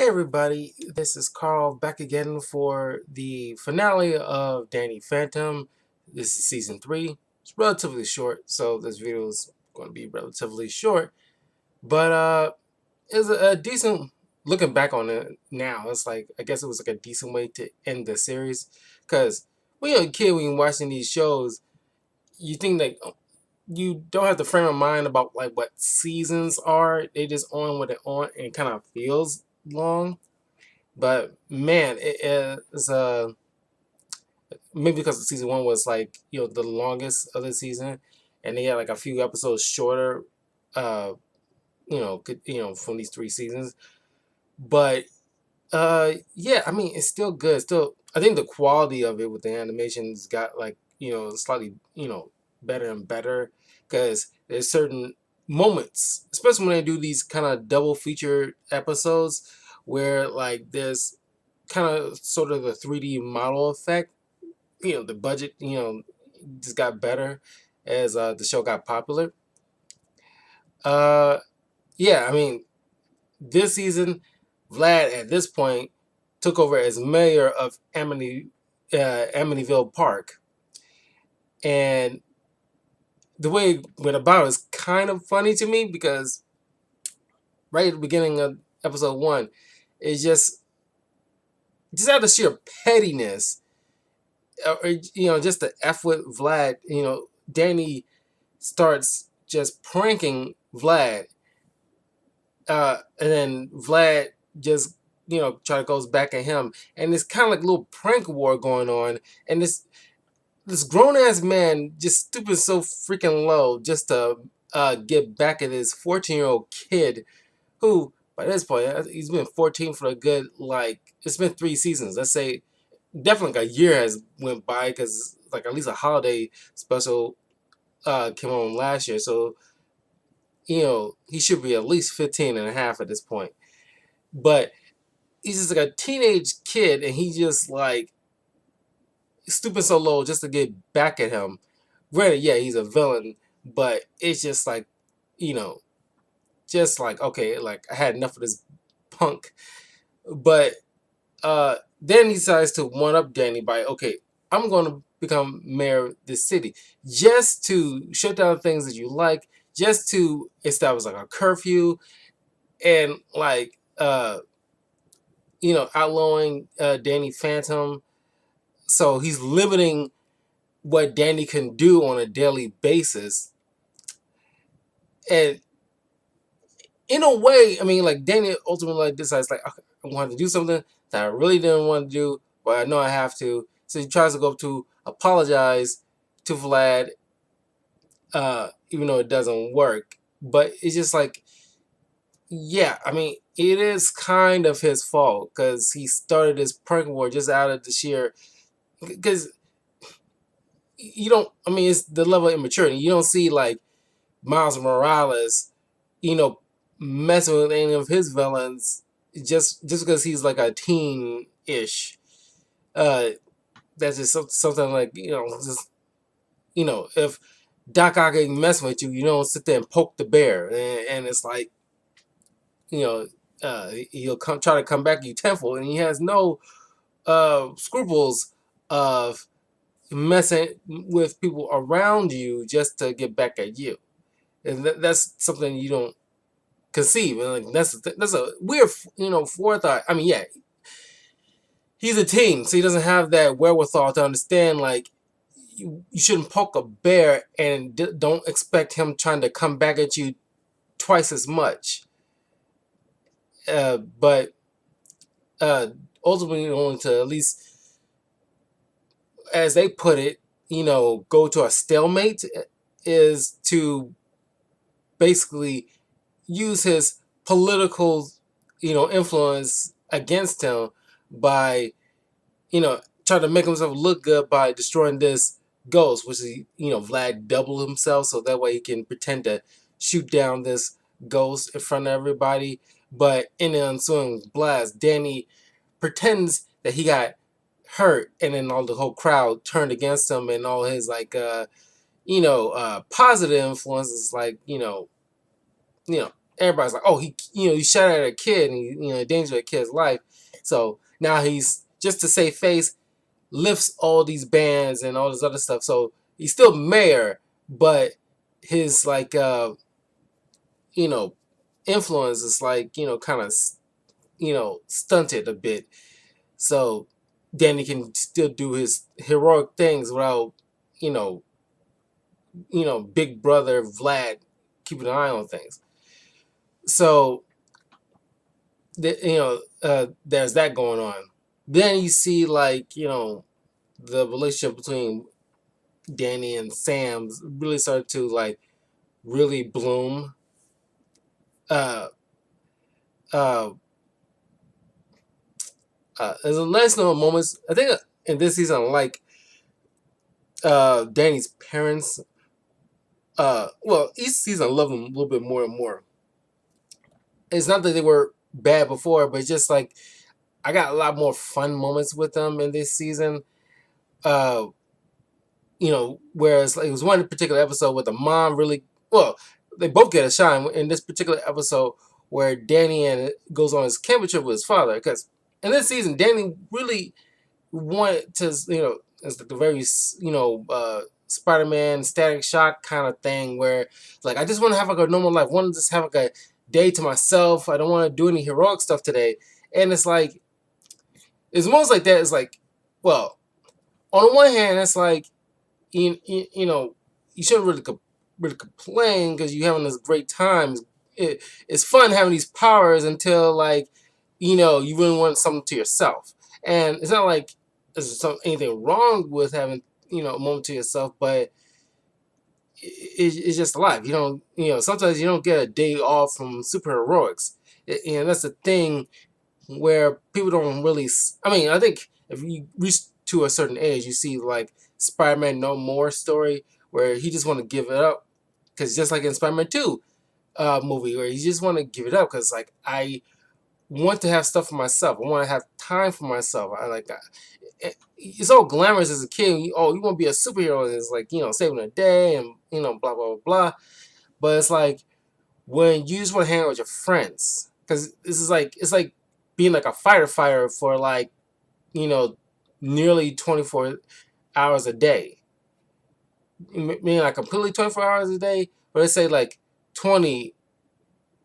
Hey everybody, this is Carl back again for the finale of Danny Phantom. This is season 3. It's relatively short, so this video is going to be relatively short. But it's a decent, looking back on it now, it's like, I guess it was like a decent way to end the series. Because when you're a kid, when you're watching these shows, you think like, you don't have the frame of mind about like what seasons are. They just on what they're on and it kind of feels long. But man, it is maybe because the season one was like the longest of the season, and they had like a few episodes shorter, uh, from these 3 seasons. But yeah, I mean it's still good. Still, I think the quality of it with the animations got like slightly better and better because there's certain moments, especially when they do these kind of double feature episodes where like there's kind of sort of the 3D model effect. The budget, just got better as the show got popular. Uh, yeah, I mean, this season, Vlad at this point took over as mayor of Amityville Park, and the way it went about is kind of funny to me because right at the beginning of episode 1, it's just out of sheer pettiness, just the F with Vlad, Danny starts just pranking Vlad, and then Vlad just try to goes back at him, and it's kind of like a little prank war going on, and this grown ass man just stooping so freaking low just to get back at his 14-year-old kid who by this point he's been 14 for a good, like, it's been 3 seasons. Let's say definitely like a year has went by because like at least a holiday special came on last year, so he should be at least 15 and a half at this point. But he's just like a teenage kid and he just like stooping so low just to get back at him. Granted, yeah, he's a villain, but it's just like, you know, just like, okay, like I had enough of this punk. But then he decides to one up Danny by, okay, I'm going to become mayor of this city just to shut down things that you like, just to establish like a curfew and like outlawing Danny Phantom. So he's limiting what Danny can do on a daily basis. And in a way, I mean, like Danny ultimately like decides like, okay, I wanted to do something that I really didn't want to do, but I know I have to. So he tries to go up to apologize to Vlad, even though it doesn't work. But it's just like, yeah, I mean, it is kind of his fault because he started this prank war just out of the sheer, because you don't. I mean, it's the level of immaturity. You don't see like Miles Morales, you know, messing with any of his villains just because he's like a teen ish. Uh, that's just something like just if Doc Ock ain't messing with you, you don't sit there and poke the bear, and it's like you know. He'll try to come back at you tenfold, and he has no scruples of messing with people around you just to get back at you. And that's something you don't conceive. And like that's a weird, forethought. I mean, yeah, he's a teen, so he doesn't have that wherewithal to understand like you shouldn't poke a bear and don't expect him trying to come back at you twice as much. But ultimately, only to at least, as they put it, go to a stalemate is to basically use his political, influence against him by, trying to make himself look good by destroying this ghost, which is, Vlad doubled himself so that way he can pretend to shoot down this ghost in front of everybody. But in the ensuing blast, Danny pretends that he got hurt, and then all the whole crowd turned against him, and all his like, positive influences, like, everybody's like, oh, he shot at a kid and he endangered a kid's life. So now he's just to save face, lifts all these bans and all this other stuff. So he's still mayor, but his like you know influence is like kind of stunted a bit. So Danny can still do his heroic things without you know Big Brother Vlad keeping an eye on things. So there's that going on. Then you see like the relationship between Danny and Sam's really started to like really bloom. Uh, uh, there's a nice little moments. I think in this season, like Danny's parents. Well, each season I love them a little bit more and more. It's not that they were bad before, but it's just like I got a lot more fun moments with them in this season. Uh, whereas like, it was one particular episode where the mom really well, they both get a shine in this particular episode where Danny and goes on his camping trip with his father because in this season Danny really wanted to it's like the very Spider-Man Static Shock kind of thing where like I just want to have like a normal life. I want to just have like a day to myself. I don't want to do any heroic stuff today. And it's like it's almost like that. It's like, well, on the one hand, it's like you shouldn't really complain because you're having this great time. It's fun having these powers until like you really want something to yourself. And it's not like there's anything wrong with having a moment to yourself, but it's just life. Sometimes you don't get a day off from superheroics, and that's the thing where people don't really. I mean, I think if you reach to a certain age, you see like Spider-Man No More story where he just want to give it up because just like in Spider-Man 2 movie where you just want to give it up because like I want to have stuff for myself. I want to have time for myself. I like that. It's all glamorous as a kid. You want to be a superhero and it's like saving a day and blah blah blah blah. But it's like when you just want to hang out with your friends because this is like it's like being like a fighter for like nearly 24 hours a day. Meaning like completely 24 hours a day, but let's say like 20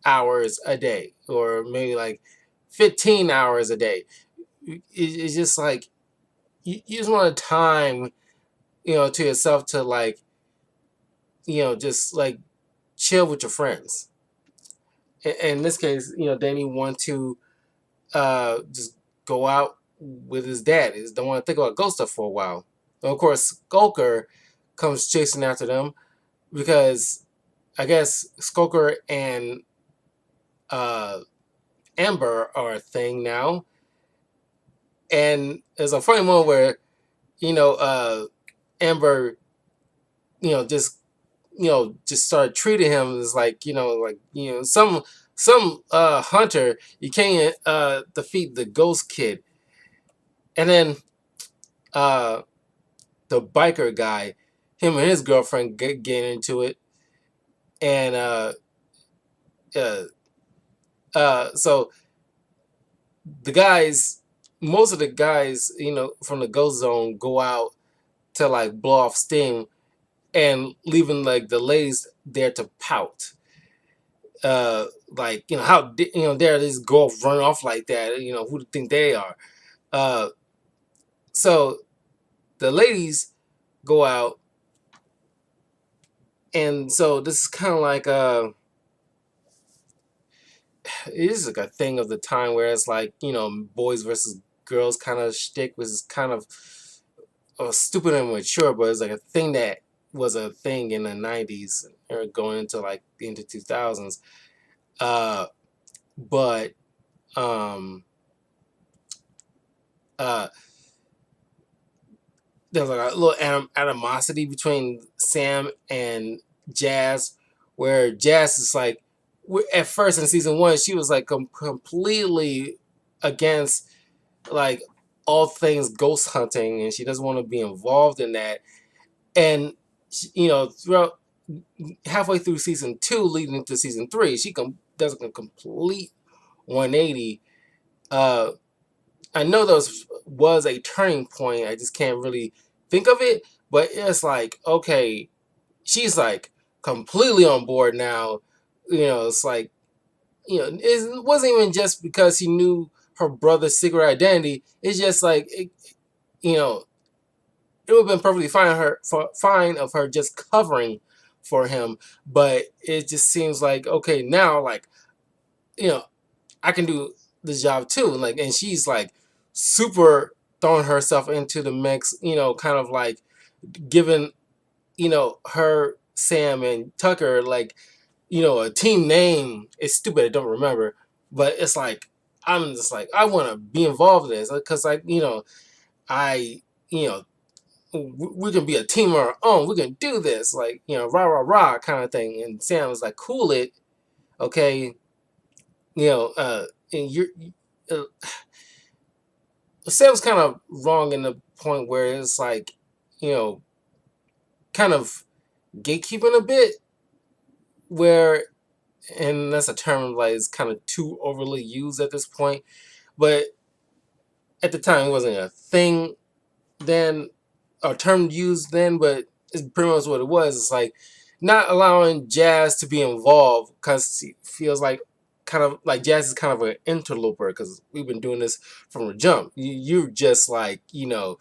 hours a day or maybe like 15 hours a day. It's just like you just want time to yourself to like just like chill with your friends. In this case, Danny want to just go out with his dad. He don't want to think about ghost stuff for a while. And of course, Skulker comes chasing after them because I guess Skulker and Amber are a thing now. And there's a funny moment where Amber just just started treating him as like some hunter. You can't defeat the ghost kid. And then the biker guy, him and his girlfriend get into it, and so the guys, most of the guys, from the ghost zone go out to like blow off steam, and leaving like the ladies there to pout. Like how dare this girl run off like that? Who do you think they are? Uh, so the ladies go out, and so this is kind of like it is like a thing of the time where it's like boys versus girls kind of shtick, which is kind of stupid and mature, but it's like a thing that was a thing in the 90s or going into like into 2000s. But uh, there's like a little animosity between Sam and Jazz, where Jazz is like, at first in season 1, she was like completely against like all things ghost hunting, and she doesn't want to be involved in that. And throughout halfway through season 2, leading into season 3, she does a complete 180. I know those was a turning point. I just can't really think of it, but it's like, okay, she's like completely on board now. It's like, it wasn't even just because she knew her brother's secret identity. It's just like, you know, it would have been perfectly fine of her just covering for him, but it just seems like, okay, now, like, you know, I can do this job too. Like, and she's like super throwing herself into the mix, kind of like giving, her, Sam and Tucker, like, a team name. It's stupid, I don't remember, but it's like, I'm just like, I want to be involved in this because, like, I, you know, we can be a team of our own. We can do this, like, rah rah rah kind of thing. And Sam was like, cool it, okay, and you're. Uh, Sam's kind of wrong in the point where it's like, you know, kind of gatekeeping a bit, where, and that's a term like is kind of too overly used at this point, but at the time it wasn't a thing then, a term used then, but it's pretty much what it was. It's like not allowing Jazz to be involved because he feels like kind of like Jazz is kind of an interloper because we've been doing this from the jump. You're just like, you're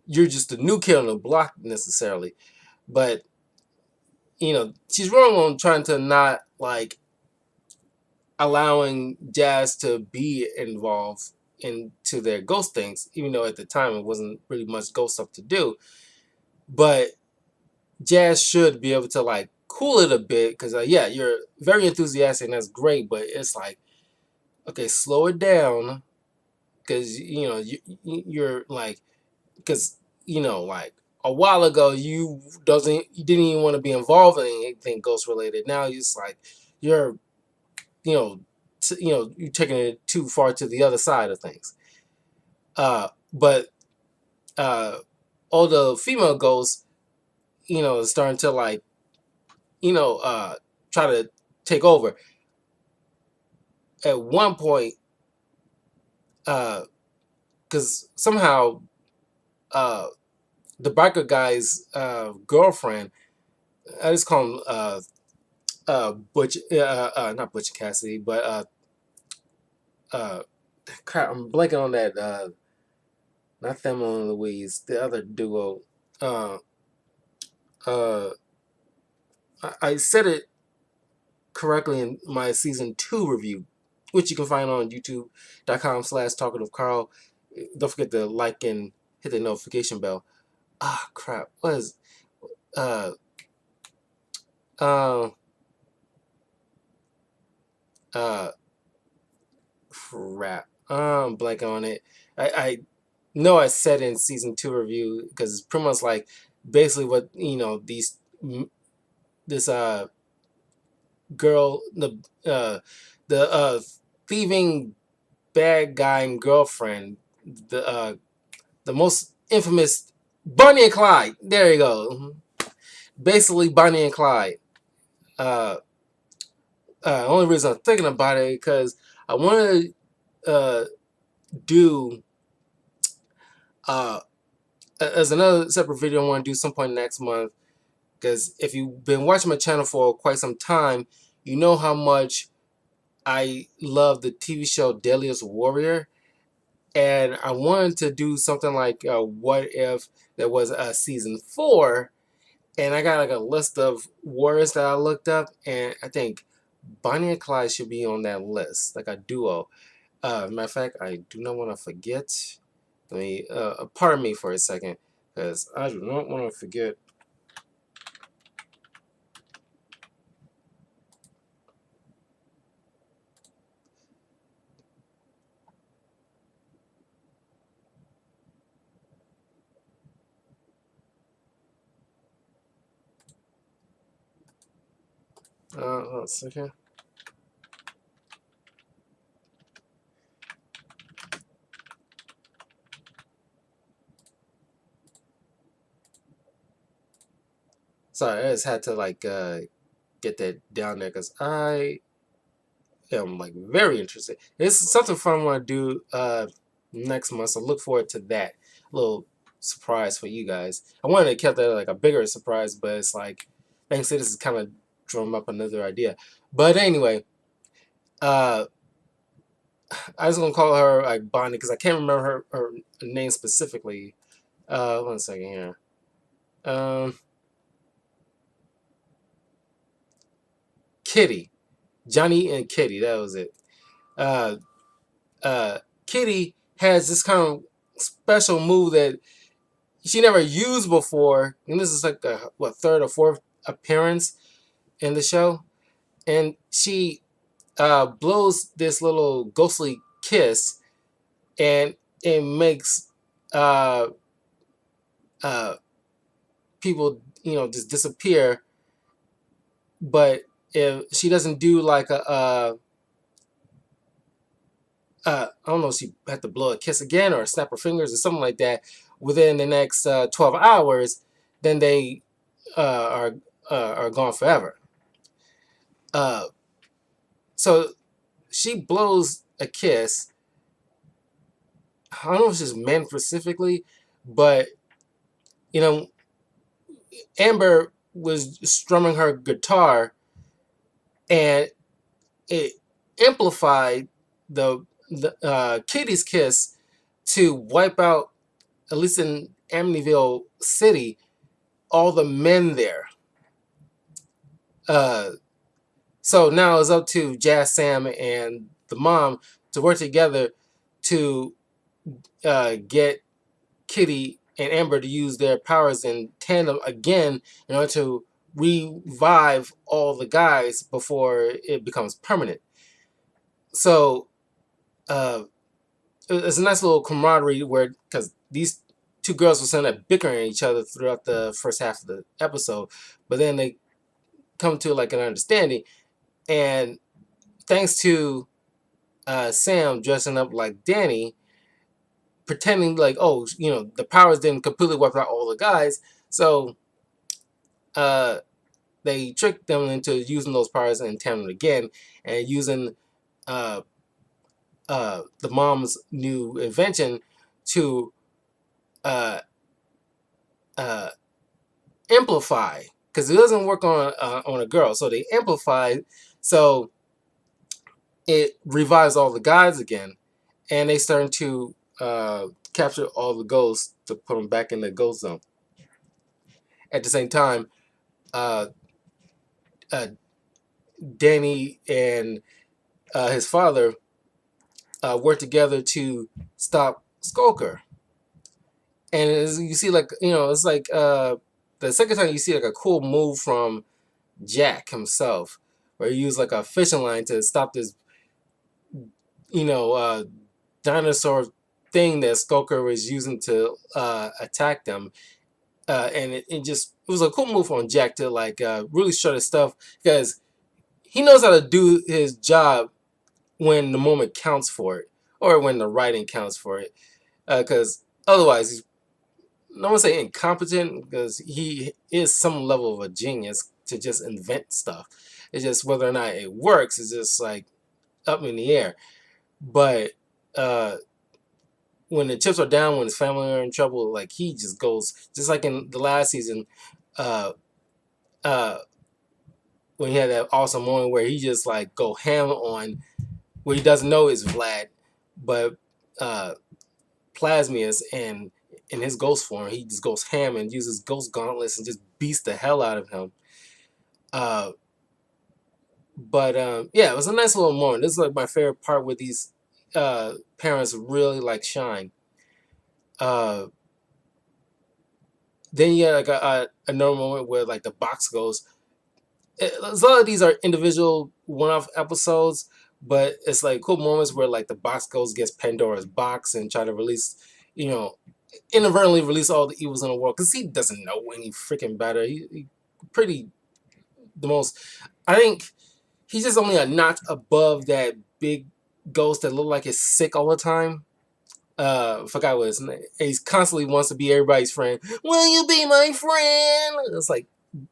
just a new kid on the block necessarily, but she's wrong on trying to not like allowing Jazz to be involved into their ghost things, even though at the time it wasn't really much ghost stuff to do. But Jazz should be able to like cool it a bit because yeah, you're very enthusiastic and that's great, but it's like, okay, slow it down because you're like, because like a while ago you didn't even want to be involved in anything ghost related. Now it's like you're you're taking it too far to the other side of things. But all the female ghosts, starting to like, try to take over. At one point, because somehow the biker guy's girlfriend, I just call him Butch, not Butch Cassidy, but crap, I'm blanking on that. Not Thelma and Louise, the other duo. Uh, uh, I said it correctly in my season 2 review, which you can find on youtube.com/talking of Carl. Don't forget to like and hit the notification bell. Ah, crap. What is uh uh uh crap? Blank on it. I know I said in season 2 review because it's pretty much like basically what this girl, the thieving bad guy and girlfriend, the most infamous Bonnie and Clyde. There you go. Basically Bonnie and Clyde. Uh, Only reason I'm thinking about it because I want to do uh, as another separate video. I want to do some point next month because if you've been watching my channel for quite some time, you know how much I love the TV show Deadliest Warrior. And I wanted to do something like what if there was a season 4, and I got like a list of warriors that I looked up, and I think Bonnie and Clyde should be on that list, like a duo. Matter of fact, I do not want to forget. Let me pardon me for a second, because I do not want to forget. Hold on a second. Sorry, I just had to like get that down there because I am like very interested. It's something fun I want to do next month, so look forward to that little surprise for you guys. I wanted to keep that like a bigger surprise, but it's like thanks to this is kind of drum up another idea. But anyway, uh, I was gonna call her like Bonnie because I can't remember her name specifically. One second here. Um, Kitty, Johnny and Kitty. That was it. Uh, Kitty has this kind of special move that she never used before, and this is like a what third or fourth appearance in the show, and she blows this little ghostly kiss, and it makes uh, uh, people just disappear. But if she doesn't do like I don't know if she had to blow a kiss again or snap her fingers or something like that within the next 12 hours, then they uh, are gone forever. Uh, so she blows a kiss. I don't know if it's just men specifically, but you know, Amber was strumming her guitar, and it amplified the Kitty's kiss to wipe out, at least in Amityville City, all the men there. Uh, so now it's up to Jazz Sam and the mom to work together to get Kitty and Amber to use their powers in tandem again in order to revive all the guys before it becomes permanent. So it's a nice little camaraderie where, because these two girls were sitting there bickering at each other throughout the first half of the episode, but then they come to like an understanding, and thanks to Sam dressing up like Danny, pretending like, oh, the powers didn't completely wipe out all the guys, so uh, they tricked them into using those powers in tandem again, and using uh, the mom's new invention to uh, uh, amplify, because it doesn't work on a girl, so they amplify, so it revives all the guys again, and they start to capture all the ghosts to put them back in the ghost zone. At the same time, uh, uh, Danny and his father work together to stop Skulker. And as you see, like, it's like the second time you see like a cool move from Jack himself, where he used like a fishing line to stop this, you know, uh, dinosaur thing that Skulker was using to attack them. And it was a cool move on Jack to like really show his stuff, because he knows how to do his job when the moment counts for it, or when the writing counts for it. Because otherwise, he's, I don't want to say incompetent, because he is some level of a genius to just invent stuff. It's just whether or not it works is just like up in the air. But uh, when the chips are down, when his family are in trouble, like he just goes, just like in the last season, uh, uh, when he had that awesome moment where he just like go ham on what he doesn't know is Vlad, but uh, Plasmius, and in his ghost form, he just goes ham and uses ghost gauntlets and just beats the hell out of him. Uh, but yeah, it was a nice little moment. This is like my favorite part where these parents really like shine. Uh, then you had like another moment where like the box goes. A lot of these are individual one-off episodes, but it's like cool moments where like the box goes gets Pandora's box and try to release, you know, inadvertently release all the evils in the world, because he doesn't know any freaking better. He pretty the most. I think he's just only a notch above that big ghost that looked like he's sick all the time. Forgot what his name. He's constantly wants to be everybody's friend. Will you be my friend? It's like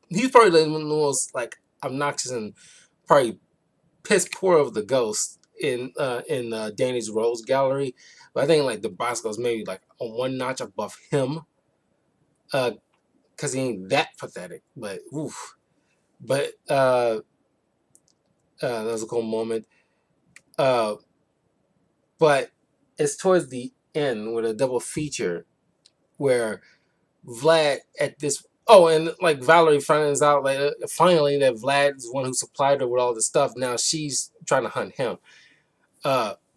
he's probably the most like obnoxious and probably piss poor of the ghosts in Danny's Rose Gallery. But I think like the Bosco's maybe like on one notch above him, because he ain't that pathetic. But oof. But that was a cool moment. Uh, but it's towards the end with a double feature where Vlad at this. Oh, and like Valerie finds out like finally that Vlad is the one who supplied her with all the stuff. Now she's trying to hunt him.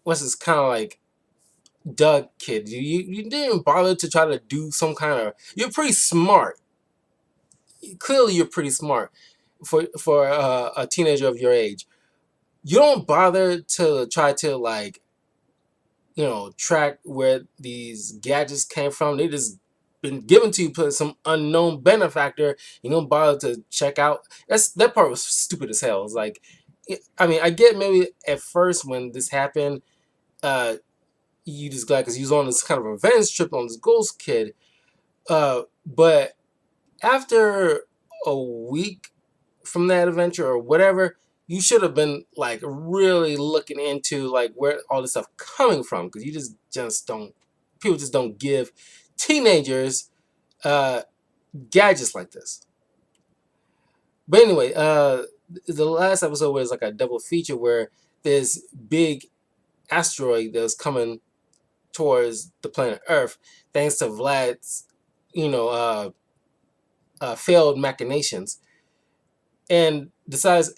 What's this kind of like Doug kid? You didn't bother to try to do some kind of. You're pretty smart. Clearly, you're pretty smart for a teenager of your age. You don't bother to try to like track where these gadgets came from. They just been given to you by some unknown benefactor. You don't bother to check out. That part was stupid as hell. It's like, I mean, I get maybe at first when this happened, uh, you just glad because he was on this kind of revenge trip on this ghost kid. But after a week from that adventure or whatever, you should have been like really looking into like where all this stuff coming from, because you just don't people just don't give teenagers uh gadgets like this. But anyway, the last episode was like a double feature where this big asteroid that was coming towards the planet Earth, thanks to Vlad's you know uh, failed machinations, and decides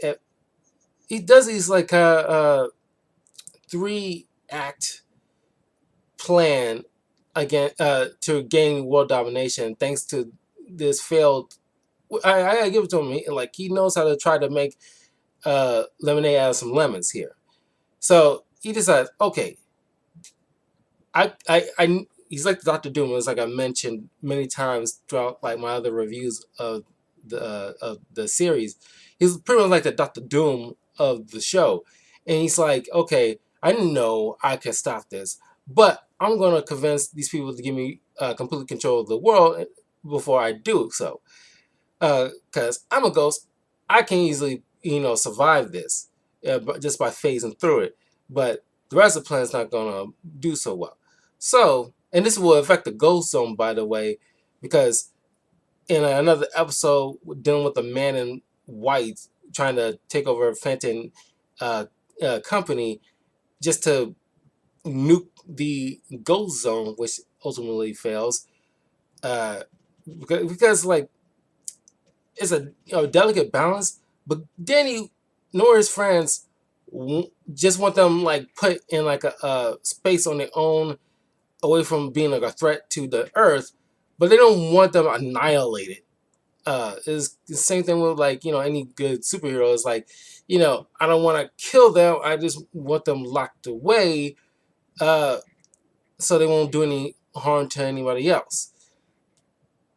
he does these like 3 act plan again to gain world domination thanks to this failed. I gotta give it to him. Like he knows how to try to make lemonade out of some lemons here. So he decides, okay, I he's like Doctor Doom. It's like I mentioned many times throughout like my other reviews of the series. He's pretty much like the Doctor Doom of the show, and he's like, okay, I know I can stop this, but I'm gonna convince these people to give me complete control of the world before I do so, because I'm a ghost. I can easily survive this, but just by phasing through it. But the rest of the planet's not gonna do so well. So, and this will affect the ghost zone, by the way, because in another episode dealing with the man in white trying to take over Fenton uh, company just to nuke the ghost zone, which ultimately fails. Uh, because like it's a delicate balance, but Danny nor his friends just want them like put in like a space on their own, away from being like a threat to the Earth, but they don't want them annihilated. Is the same thing with like any good superhero. Is like I don't want to kill them. I just want them locked away, uh, so they won't do any harm to anybody else.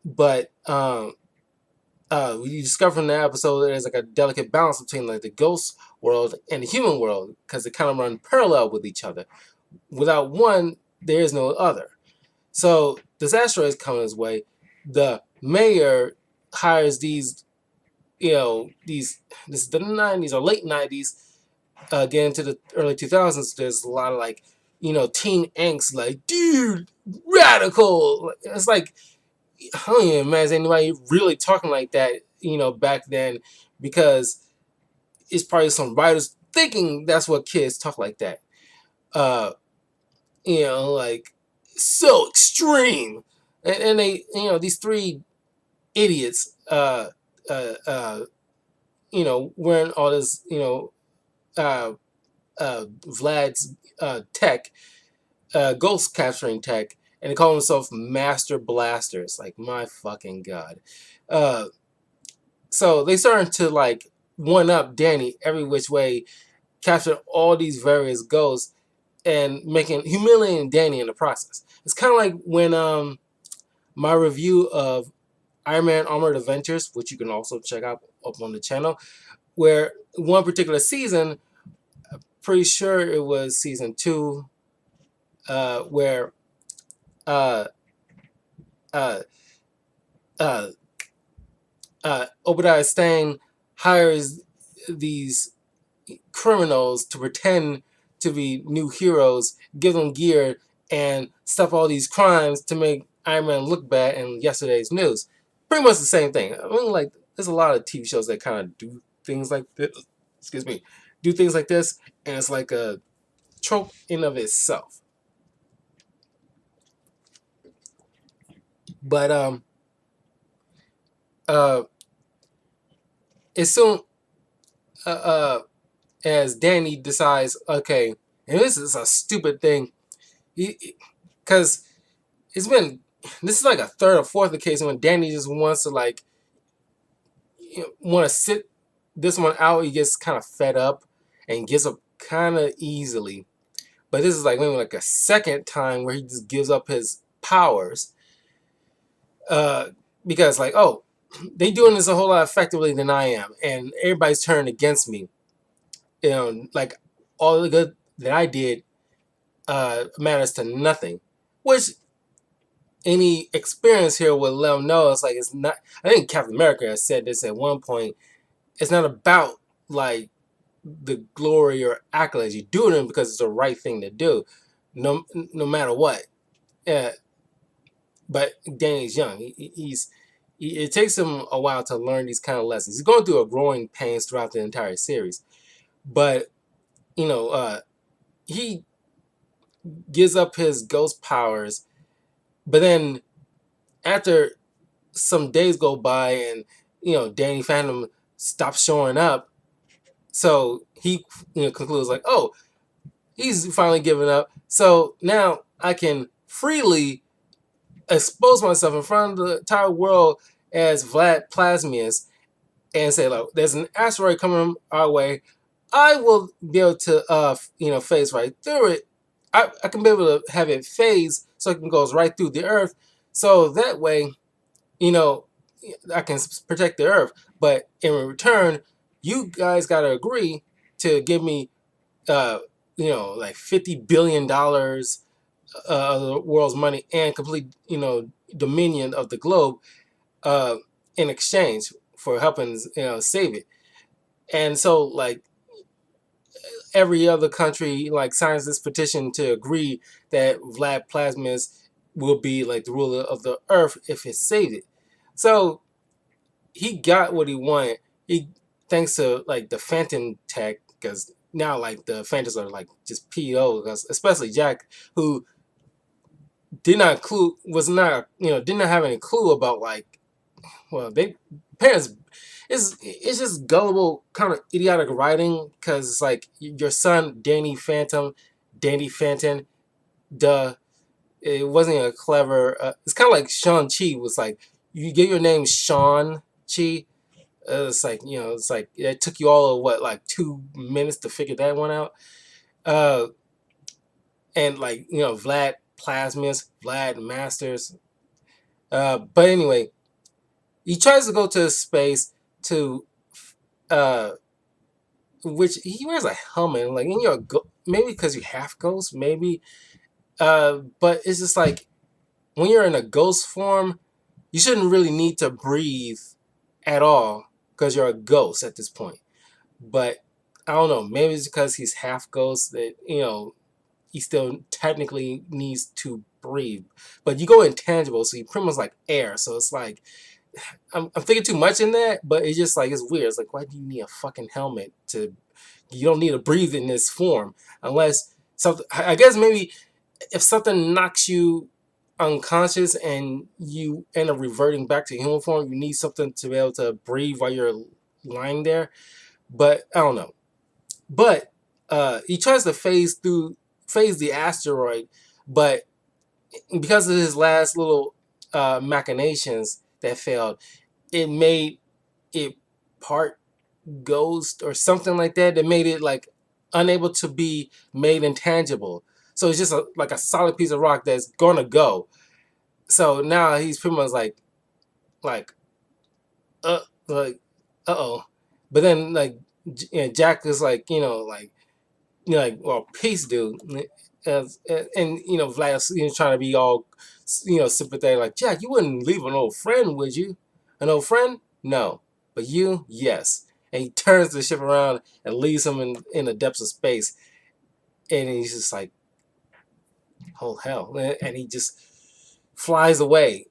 But we discover in the episode that there's like a delicate balance between like the ghost world and the human world, because they kind of run parallel with each other. Without one, there is no other. So this asteroid is coming his way. The mayor hires these, these. This is the '90s or late '90s. Getting into the early 2000s, there's a lot of like, teen angst. Like, dude, radical. It's like I don't even imagine anybody really talking like that, back then, because it's probably some writers thinking that's what kids talk like that. Uh, like so extreme, and they, these 3 idiots, uh, uh, wearing all this, Vlad's tech, ghost capturing tech, and they call themselves Master Blasters. Like my fucking god. Uh, so they started to like one up Danny every which way, capture all these various ghosts, and making humiliating Danny in the process. It's kind of like when my review of Iron Man Armored Adventures, which you can also check out up on the channel, where one particular season, pretty sure it was season 2, where uh, uh, uh, Obadiah Stane hires these criminals to pretend to be new heroes, give them gear, and stop all these crimes to make Iron Man look bad in yesterday's news. Pretty much the same thing. I mean, like, there's a lot of TV shows that kind of do things like this. Excuse me, do things like this, and it's like a trope in of itself. But uh, as soon uh, uh, as Danny decides, okay, and this is a stupid thing, because it's been this is like a third or fourth occasion when Danny just wants to like want to sit this one out. He gets kind of fed up and gives up kind of easily. But this is like maybe like a second time where he just gives up his powers uh, because like, oh, they doing this a whole lot effectively than I am, and everybody's turned against me. You know, like all the good that I did matters to nothing, which any experience here will let them know it's like it's not. I think Captain America has said this at one point. It's not about like the glory or accolades. You're doing it because it's the right thing to do, no matter what. Yeah, but Danny's young. It takes him a while to learn these kind of lessons. He's going through a growing pains throughout the entire series, but you know, he gives up his ghost powers, but then after some days go by and Danny Phantom stops showing up, so he concludes like, oh, he's finally given up, so now I can freely expose myself in front of the entire world as Vlad Plasmius and say like, there's an asteroid coming our way. I will be able to phase right through it. I can be able to have it phase so it can goes right through the Earth, so that way you know, I can protect the Earth. But in return, you guys got to agree to give me, like $50 billion of the world's money and complete, dominion of the globe uh, in exchange for helping, save it. And so, like, every other country, like, signs this petition to agree that Vlad Plasmus will be, like, the ruler of the Earth if it saved it. So, he got what he wanted. He thanks to like the Phantom tech, because now like the Phantoms are like just PO, because especially Jack, who did not clue was not did not have any clue about like, well, they parents, it's just gullible kind of idiotic writing, because it's like your son Danny Phantom, duh. It wasn't a clever. It's kind of like Sean Chi was like, you get your name Sean Chi. It's like it's like it took you all of what, like 2 minutes to figure that one out. Uh, and like Vlad Plasmus, Vlad Masters. But anyway, he tries to go to space to, uh, which he wears a helmet. Like in your maybe because you half ghost, maybe. But it's just like when you're in a ghost form, you shouldn't really need to breathe at all because you're a ghost at this point. But I don't know. Maybe it's because he's half ghost that he still technically needs to breathe. But you go intangible, so you pretty much like air. So it's like I'm thinking too much in that, but it's just like it's weird. It's like, why do you need a fucking helmet to? You don't need to breathe in this form unless something. I guess maybe if something knocks you unconscious and you end up reverting back to human form, you need something to be able to breathe while you're lying there. But I don't know. But he tries to phase the asteroid, but because of his last little machinations that failed, it made it part ghost or something like that. That made it like unable to be made intangible. So it's just like a solid piece of rock that's gonna go. So now he's pretty much like uh like oh, but then like Jack is like like, well, peace, dude. And Vlad, trying to be all sympathetic, like, Jack, you wouldn't leave an old friend, would you? An old friend? No. But you, yes. And he turns the ship around and leaves him in the depths of space. And he's just like, oh hell. And he just flies away.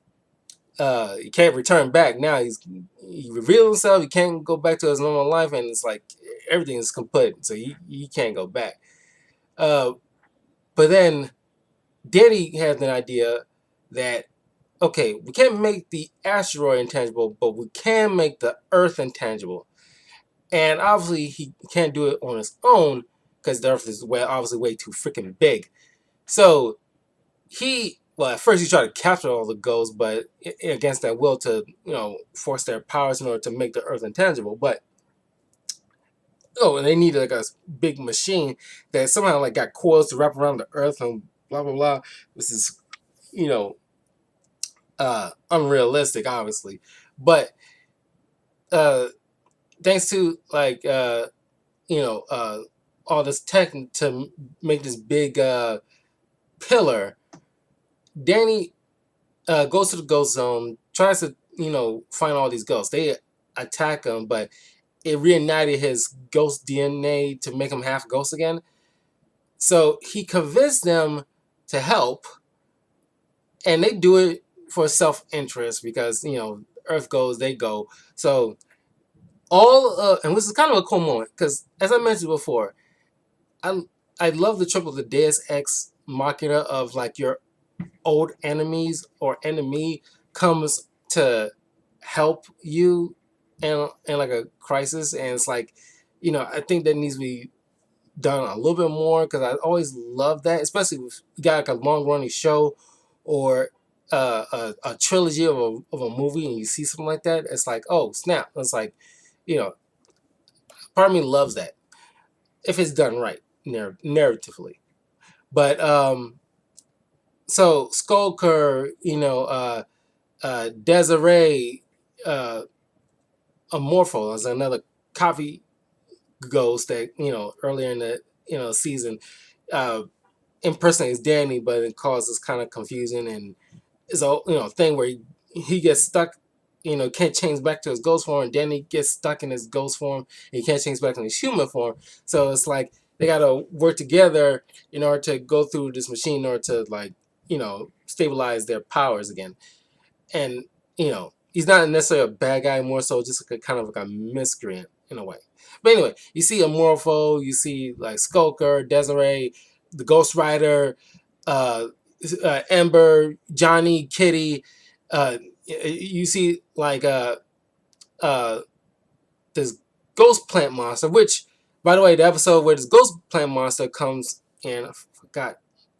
He can't return back now. He revealed himself. He can't go back to his normal life, and it's like everything is kaput. So he can't go back. Uh, but then Danny had an idea that okay, we can't make the asteroid intangible, but we can make the Earth intangible. And obviously, he can't do it on his own because the Earth is obviously way too freaking big. So well, at first he tried to capture all the ghosts, but against their will to, force their powers in order to make the Earth intangible. But and they needed like a big machine that somehow like got coils to wrap around the Earth and blah blah blah. This is, you know, unrealistic, obviously, but uh, thanks to like all this tech to make this big pillar, Danny goes to the ghost zone, tries to find all these ghosts. They attack him, but it reignited his ghost DNA to make him half ghost again. So he convinced them to help, and they do it for self-interest because Earth goes, they go. So and this is kind of a cool moment because, as I mentioned before, I I love the trope of the Deus Ex Machina of like your old enemies or enemy comes to help you in like a crisis, and it's like I think that needs to be done a little bit more because I always love that, especially if you got like a long running show or a trilogy of a movie and you see something like that. It's like, oh snap. It's like, you know part of me loves that if it's done right narratively. But so Skulker, Desiree, uh, Amorpho is another copy ghost that earlier in the season uh, impersonates Danny, but it causes kind of confusion and it's a thing where he gets stuck. Can't change back to his ghost form. And Danny gets stuck in his ghost form. And he can't change back to his human form. So it's like they gotta work together in order to go through this machine in order to like stabilize their powers again. And he's not necessarily a bad guy, more so just like a kind of like a miscreant in a way. But anyway, you see Amorpho, you see like Skulker, Desiree, the Ghost Rider, uh, Ember, Johnny, Kitty. You see like uh, this ghost plant monster, which, by the way, the episode where this ghost plant monster comes in, I forgot,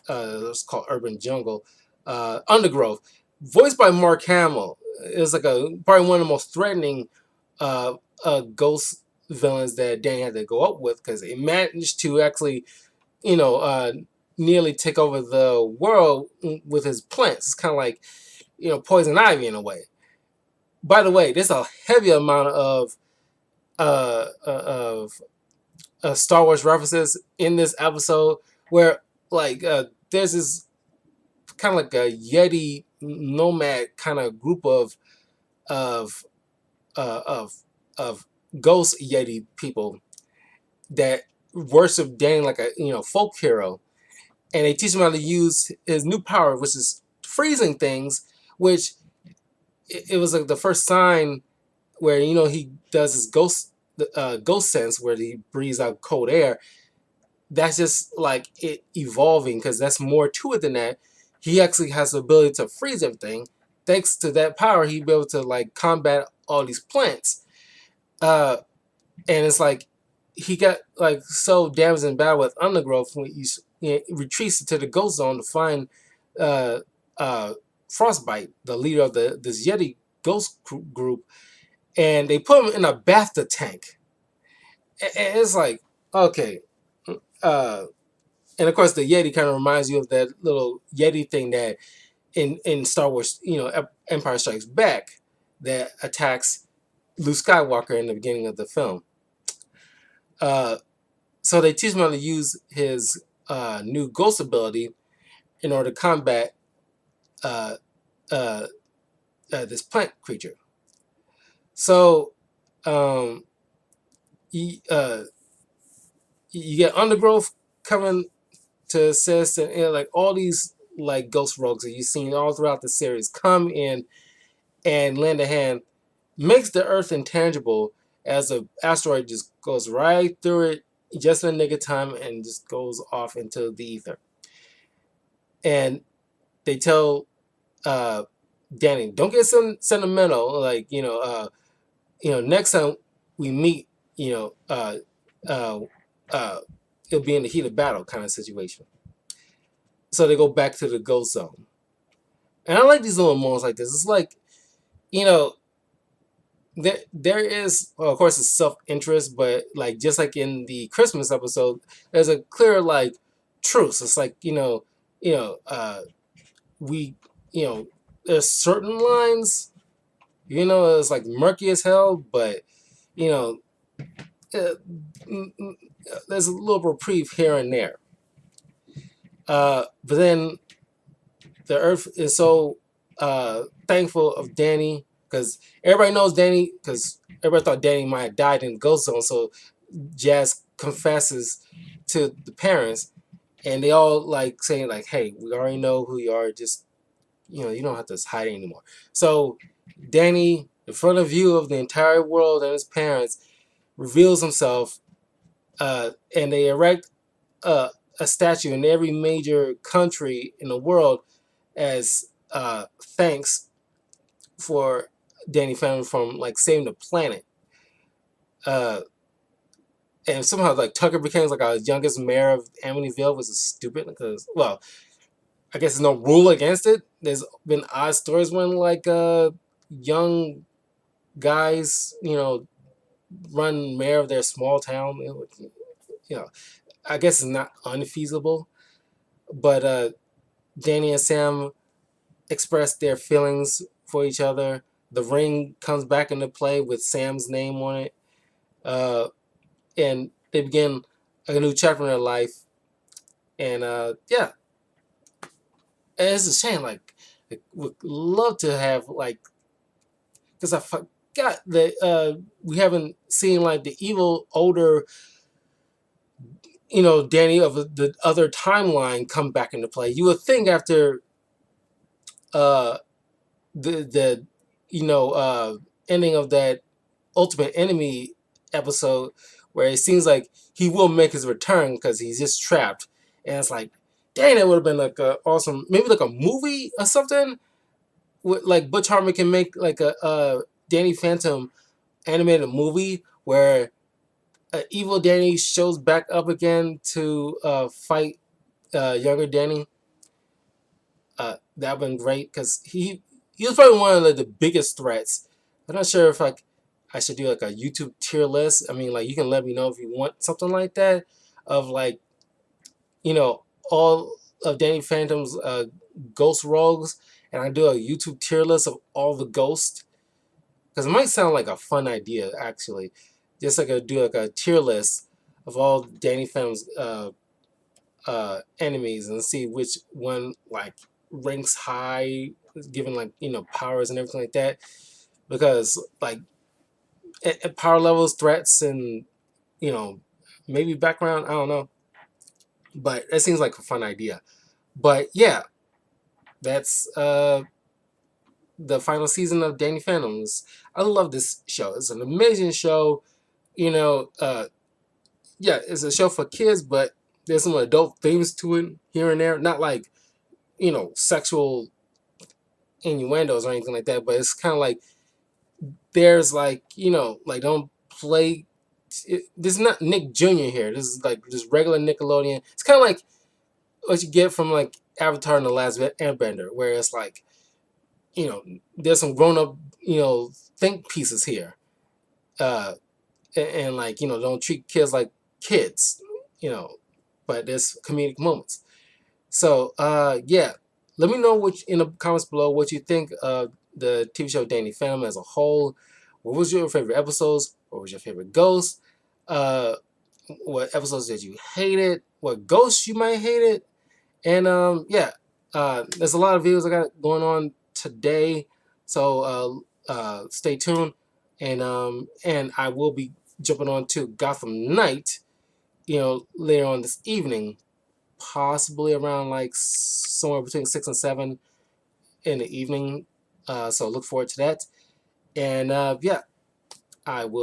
it's called Urban Jungle, Undergrowth, voiced by Mark Hamill. It was like probably one of the most threatening ghost villains that Danny had to go up with because he managed to actually, you know, uh, nearly take over the world with his plants. It's kind of like, poison ivy in a way. By the way, there's a heavy amount uh, of Star Wars references in this episode where like there's this kind of like a Yeti nomad kind of group of uh, of of ghost Yeti people that worship Danny like a folk hero, and they teach him how to use his new power, which is freezing things, which it was like the first sign where he does his ghost sense where he breathes out cold air. That's just like it evolving because that's more to it than that. He actually has the ability to freeze everything. Thanks to that power, he'd be able to like combat all these plants. Uh, and it's like he got like so damaged in battle with Undergrowth when he retreats to the ghost zone to find uh, Frostbite, the leader of this Yeti ghost group, and they put him in a bathtub tank. And it's like, okay, uh, and of course the Yeti kind of reminds you of that little Yeti thing that in Star Wars, Empire Strikes Back, that attacks Luke Skywalker in the beginning of the film. Uh, so they teach him how to use his new ghost ability in order to combat uh, uh, this plant creature. So, um, you, uh, you get Undergrowth coming to assist, and like all these like ghost rogues that you've seen all throughout the series come in and lend a hand, makes the Earth intangible as the asteroid just goes right through it just in the nick of time and just goes off into the ether. And they tell uh, Danny, don't get sentimental. Like next time we meet, you know, uh, uh, it'll be in the heat of battle kind of situation. So they go back to the ghost zone, and I like these little moments like this. It's like, you know, there is, well, of course, it's self interest, but like just like in the Christmas episode, there's a clear like truce. It's like you know, we, there's certain lines, it's like murky as hell, but you know, uh, there's a little reprieve here and there. But then the Earth is so thankful of Danny because everybody knows Danny because everybody thought Danny might have died in the Ghost Zone. So Jazz confesses to the parents, and they all like saying like, "Hey, we already know who you are. Just you don't have to hide anymore." So Danny, in front of view of the entire world and his parents, reveals himself, and they erect a, a statue in every major country in the world as thanks for Danny Phantom from like saving the planet. Uh, and somehow like Tucker became like a youngest mayor of Amityville, which is stupid because, well, I guess there's no rule against it. There's been odd stories when like young guys run mayor of their small town. I guess it's not unfeasible, but Danny and Sam express their feelings for each other. The ring comes back into play with Sam's name on it, uh, and they begin a new chapter in their life. And yeah, and it's a shame. Like, I would love to have like, because I forgot that we haven't seen like the evil older, Danny of the other timeline come back into play. You would think after uh, the ending of that Ultimate Enemy episode where it seems like he will make his return because he's just trapped, and it's like, dang, that would have been like a awesome, maybe like a movie or something. With like Butch Hartman can make like a Danny Phantom animated movie where evil Danny shows back up again to fight younger Danny. That would been great because he was probably one of the biggest threats. I'm not sure if like I should do like a YouTube tier list. I mean, like you can let me know if you want something like that of like all of Danny Phantom's ghost rogues, and I do a YouTube tier list of all the ghosts because it might sound like a fun idea actually. Just like do like a tier list of all Danny Phantom's enemies and see which one like ranks high, given like powers and everything like that. Because like at power levels, threats, and you know maybe background, I don't know, but it seems like a fun idea. But yeah, that's the final season of Danny Phantoms. I love this show. It's an amazing show. You know, yeah, it's a show for kids, but there's some adult themes to it here and there. Not like sexual innuendos or anything like that, but it's kind of like there's like like don't play. This is not Nick Jr. here. This is like just regular Nickelodeon. It's kind of like what you get from like Avatar and the Last Airbender, where it's like there's some grown up think pieces here, uh, and like don't treat kids like kids, you know, but there's comedic moments. So yeah, let me know in the comments below what you think of the TV show Danny Phantom as a whole. What was your favorite episodes? What was your favorite ghost? Uh, what episodes did you hate it? What ghosts you might hate it? And yeah, there's a lot of videos I got going on today, so stay tuned. and I will be jumping on to Gotham Knight, later on this evening, possibly around like somewhere between 6 and 7 in the evening. So look forward to that. And yeah, I will.